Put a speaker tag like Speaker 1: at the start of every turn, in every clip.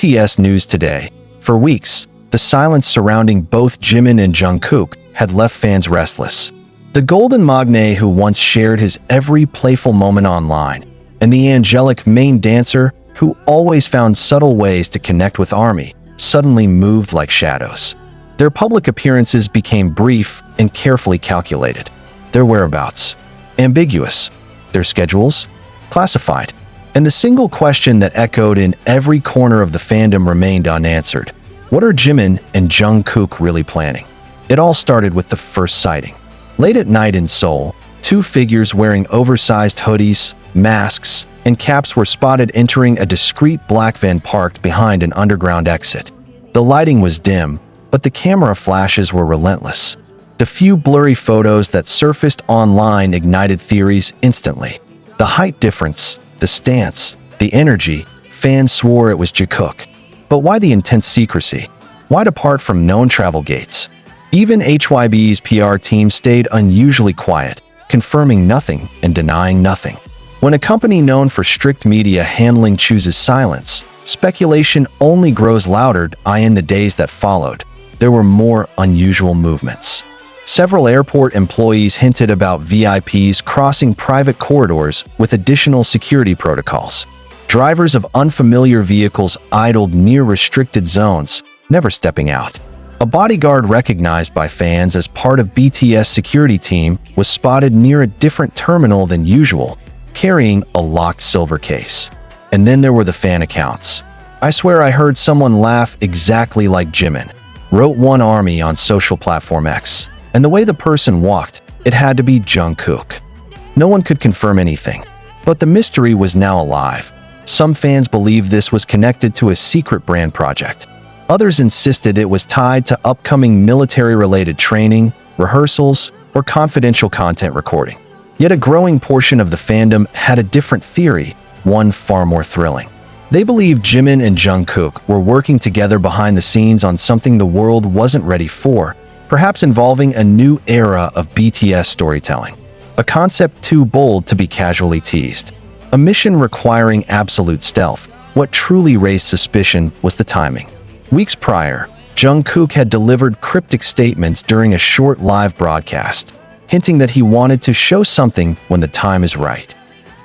Speaker 1: BTS news today. For weeks, the silence surrounding both Jimin and Jungkook had left fans restless. The golden magne who once shared his every playful moment online, and the angelic main dancer who always found subtle ways to connect with ARMY, suddenly moved like shadows. Their public appearances became brief and carefully calculated. Their whereabouts ambiguous. Their schedules classified. And the single question that echoed in every corner of the fandom remained unanswered. What are Jimin and Jungkook really planning? It all started with the first sighting. Late at night in Seoul, two figures wearing oversized hoodies, masks, and caps were spotted entering a discreet black van parked behind an underground exit. The lighting was dim, but the camera flashes were relentless. The few blurry photos that surfaced online ignited theories instantly. The height difference, the stance, the energy, fans swore it was Jungkook. But why the intense secrecy? Why depart from known travel gates? Even HYB's PR team stayed unusually quiet, confirming nothing and denying nothing. When a company known for strict media handling chooses silence, speculation only grows louder. In the days that followed, there were more unusual movements. Several airport employees hinted about VIPs crossing private corridors with additional security protocols. Drivers of unfamiliar vehicles idled near restricted zones, never stepping out. A bodyguard recognized by fans as part of BTS security team was spotted near a different terminal than usual, carrying a locked silver case. And then there were the fan accounts. I swear I heard someone laugh exactly like Jimin, wrote one ARMY on social platform X. And the way the person walked, it had to be Jungkook. No one could confirm anything. But the mystery was now alive. Some fans believed this was connected to a secret brand project. Others insisted it was tied to upcoming military-related training, rehearsals, or confidential content recording. Yet a growing portion of the fandom had a different theory, one far more thrilling. They believed Jimin and Jungkook were working together behind the scenes on something the world wasn't ready for, perhaps involving a new era of BTS storytelling. A concept too bold to be casually teased. A mission requiring absolute stealth. What truly raised suspicion was the timing. Weeks prior, Jungkook had delivered cryptic statements during a short live broadcast, hinting that he wanted to show something when the time is right.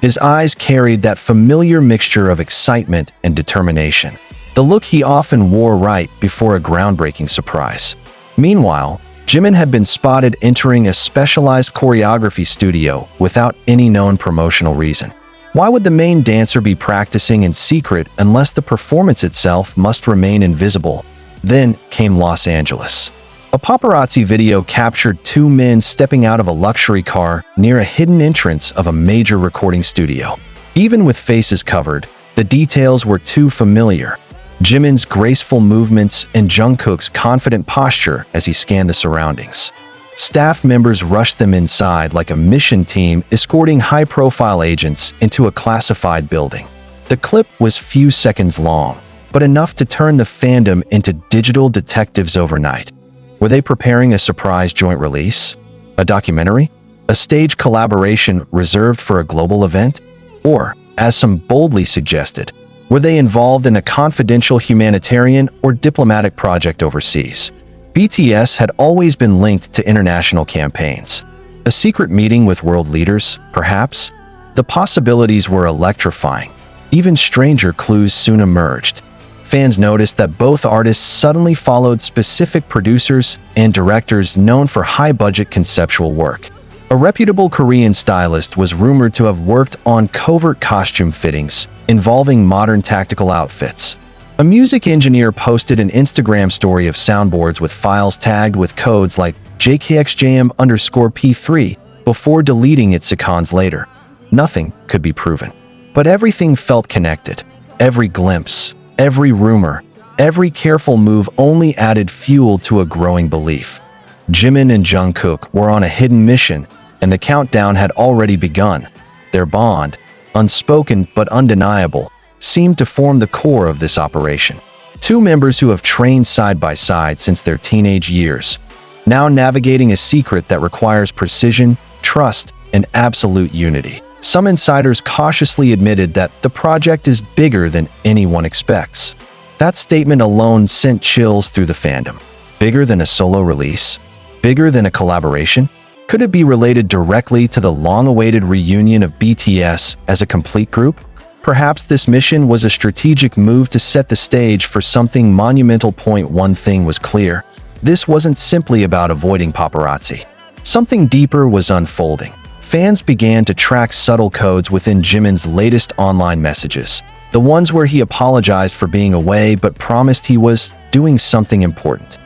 Speaker 1: His eyes carried that familiar mixture of excitement and determination, the look he often wore right before a groundbreaking surprise. Meanwhile, Jimin had been spotted entering a specialized choreography studio without any known promotional reason. Why would the main dancer be practicing in secret unless the performance itself must remain invisible? Then came Los Angeles. A paparazzi video captured two men stepping out of a luxury car near a hidden entrance of a major recording studio. Even with faces covered, the details were too familiar. Jimin's graceful movements and Jungkook's confident posture as he scanned the surroundings. Staff members rushed them inside like a mission team escorting high-profile agents into a classified building. The clip was few seconds long, but enough to turn the fandom into digital detectives overnight. Were they preparing a surprise joint release? A documentary? A stage collaboration reserved for a global event? Or, as some boldly suggested, were they involved in a confidential humanitarian or diplomatic project overseas? BTS had always been linked to international campaigns. A secret meeting with world leaders, perhaps? The possibilities were electrifying. Even stranger clues soon emerged. Fans noticed that both artists suddenly followed specific producers and directors known for high-budget conceptual work. A reputable Korean stylist was rumored to have worked on covert costume fittings involving modern tactical outfits. A music engineer posted an Instagram story of soundboards with files tagged with codes like JKXJM_P3 before deleting it seconds later. Nothing could be proven. But everything felt connected. Every glimpse, every rumor, every careful move only added fuel to a growing belief. Jimin and Jungkook were on a hidden mission, and the countdown had already begun. Their bond, unspoken but undeniable, seemed to form the core of this operation. Two members who have trained side by side since their teenage years, now navigating a secret that requires precision, trust, and absolute unity. Some insiders cautiously admitted that the project is bigger than anyone expects. That statement alone sent chills through the fandom. Bigger than a solo release? Bigger than a collaboration? Could it be related directly to the long-awaited reunion of BTS as a complete group? Perhaps this mission was a strategic move to set the stage for something monumental. One thing was clear. This wasn't simply about avoiding paparazzi. Something deeper was unfolding. Fans began to track subtle codes within Jimin's latest online messages. The ones where he apologized for being away but promised he was doing something important.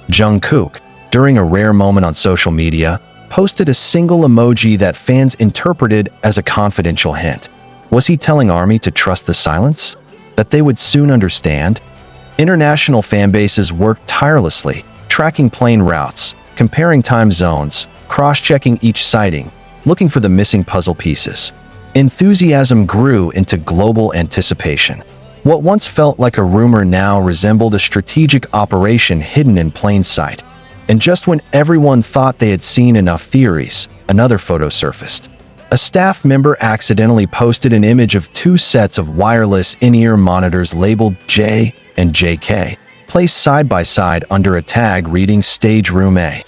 Speaker 1: Jungkook, during a rare moment on social media, posted a single emoji that fans interpreted as a confidential hint. Was he telling ARMY to trust the silence? That they would soon understand? International fanbases worked tirelessly, tracking plane routes, comparing time zones, cross-checking each sighting, looking for the missing puzzle pieces. Enthusiasm grew into global anticipation. What once felt like a rumor now resembled a strategic operation hidden in plain sight. And just when everyone thought they had seen enough theories, another photo surfaced. A staff member accidentally posted an image of two sets of wireless in-ear monitors labeled J and JK, placed side by side under a tag reading Stage Room A.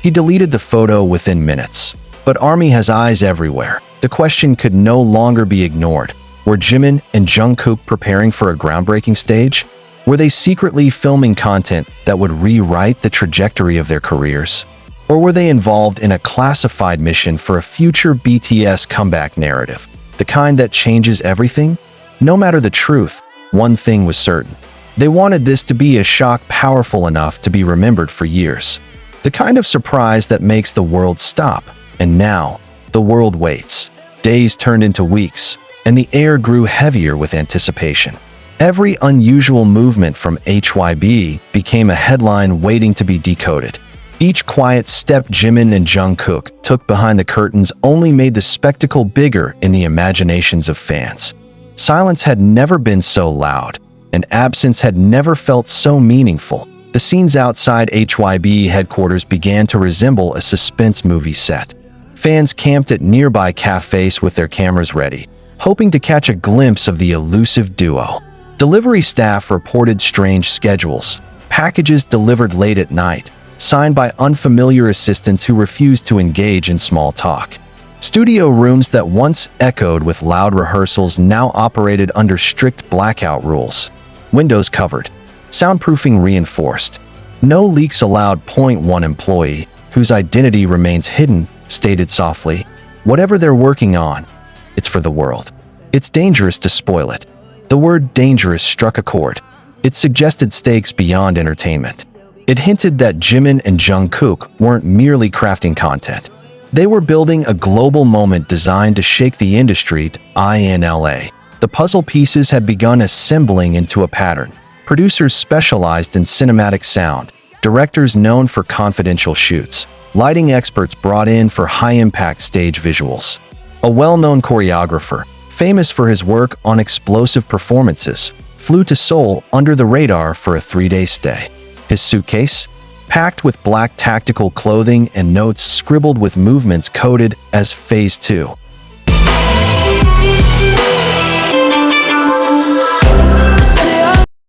Speaker 1: He deleted the photo within minutes. But ARMY has eyes everywhere. The question could no longer be ignored. Were Jimin and Jungkook preparing for a groundbreaking stage? Were they secretly filming content that would rewrite the trajectory of their careers? Or were they involved in a classified mission for a future BTS comeback narrative? The kind that changes everything? No matter the truth, one thing was certain. They wanted this to be a shock powerful enough to be remembered for years. The kind of surprise that makes the world stop. And now, the world waits. Days turned into weeks, and the air grew heavier with anticipation. Every unusual movement from HYB became a headline waiting to be decoded. Each quiet step Jimin and Jungkook took behind the curtains only made the spectacle bigger in the imaginations of fans. Silence had never been so loud, and absence had never felt so meaningful. The scenes outside HYB headquarters began to resemble a suspense movie set. Fans camped at nearby cafes with their cameras ready, hoping to catch a glimpse of the elusive duo. Delivery staff reported strange schedules, packages delivered late at night, signed by unfamiliar assistants who refused to engage in small talk. Studio rooms that once echoed with loud rehearsals now operated under strict blackout rules. Windows covered, soundproofing reinforced. No leaks allowed. One employee, whose identity remains hidden, stated softly, "Whatever they're working on, it's for the world. It's dangerous to spoil it." The word dangerous struck a chord. It suggested stakes beyond entertainment. It hinted that Jimin and Jungkook weren't merely crafting content. They were building a global moment designed to shake the industry. INLA. The puzzle pieces had begun assembling into a pattern. Producers specialized in cinematic sound, directors known for confidential shoots, lighting experts brought in for high-impact stage visuals. A well-known choreographer, famous for his work on explosive performances, flew to Seoul under the radar for a 3-day stay. His suitcase, packed with black tactical clothing and notes scribbled with movements coded as Phase 2.